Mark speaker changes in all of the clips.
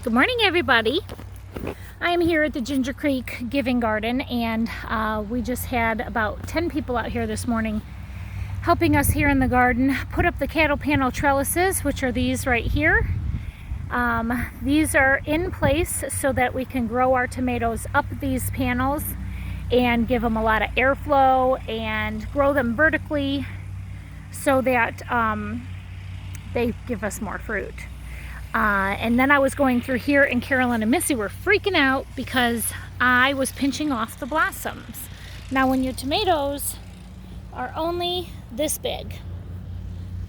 Speaker 1: Good morning, everybody. I'm here at the Ginger Creek Giving Garden, and we just had about 10 people out here this morning helping us here in the garden put up the cattle panel trellises, which are these right here. These are in place so that we can grow our tomatoes up these panels and give them a lot of airflow and grow them vertically so that they give us more fruit. And then I was going through here, and Carolyn and Missy were freaking out because I was pinching off the blossoms. Now, when your tomatoes are only this big,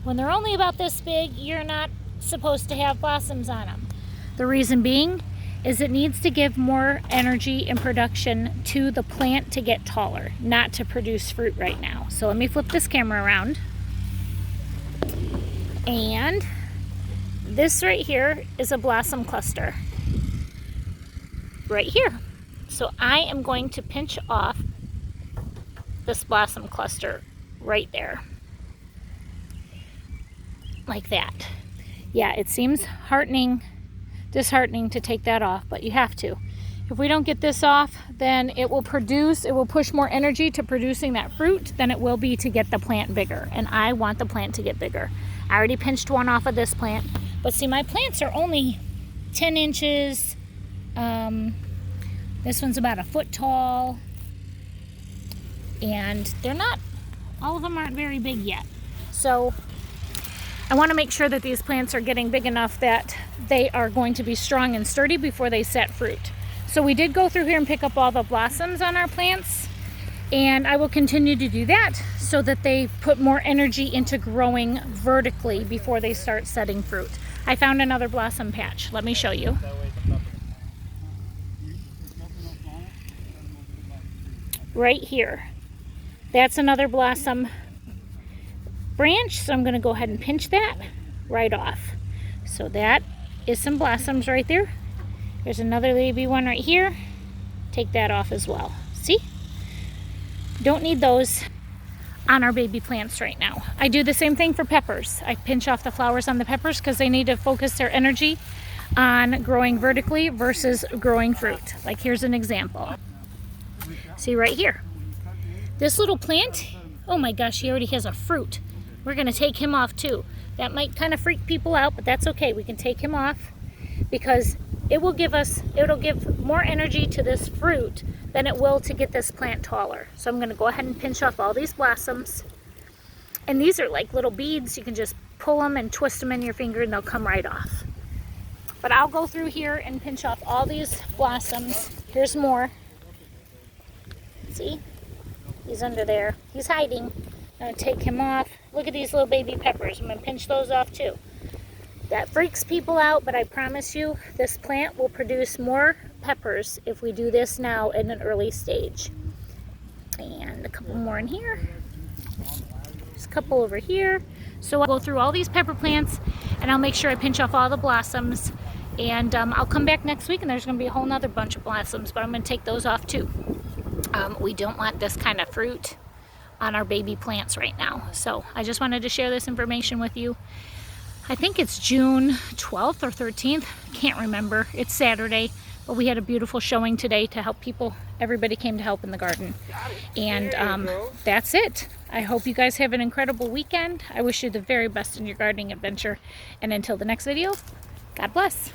Speaker 1: when they're only about this big, you're not supposed to have blossoms on them. The reason being is it needs to give more energy and production to the plant to get taller, not to produce fruit right now. So let me flip this camera around. And this right here is a blossom cluster right here. So I am going to pinch off this blossom cluster right there, like that. Yeah, it seems disheartening to take that off, but you have to. If we don't get this off, then it will push more energy to producing that fruit than it will be to get the plant bigger. And I want the plant to get bigger. I already pinched one off of this plant, but see, my plants are only 10 inches. This one's about a foot tall, and they're not, all of them aren't very big yet. So I want to make sure that these plants are getting big enough that they are going to be strong and sturdy before they set fruit. So we did go through here and pick up all the blossoms on our plants, and I will continue to do that so that they put more energy into growing vertically before they start setting fruit. I found another blossom patch. Let me show you. Right here. That's another blossom branch, so I'm going to go ahead and pinch that right off. So that is some blossoms right there. There's another baby one right here. Take that off as well. See? Don't need those on our baby plants right now. I do the same thing for peppers. I pinch off the flowers on the peppers because they need to focus their energy on growing vertically versus growing fruit. Like, here's an example. See right here. This little plant, oh my gosh, he already has a fruit. We're going to take him off too. That might kind of freak people out, but that's okay. We can take him off because it'll give more energy to this fruit than it will to get this plant taller. So I'm going to go ahead and pinch off all these blossoms. And these are like little beads. You can just pull them and twist them in your finger and they'll come right off. But I'll go through here and pinch off all these blossoms. Here's more. See? He's under there. He's hiding. I'm going to take him off. Look at these little baby peppers. I'm going to pinch those off too. That freaks people out, but I promise you this plant will produce more peppers if we do this now in an early stage. And a couple more in here. There's a couple over here. So I'll go through all these pepper plants and I'll make sure I pinch off all the blossoms. And I'll come back next week and there's going to be a whole nother bunch of blossoms, but I'm going to take those off too. We don't want this kind of fruit on our baby plants right now. So I just wanted to share this information with you. I think it's June 12th or 13th. Can't remember. It's Saturday, but we had a beautiful showing today to help people. Everybody came to help in the garden. And that's it. I hope you guys have an incredible weekend. I wish you the very best in your gardening adventure. And until the next video, God bless.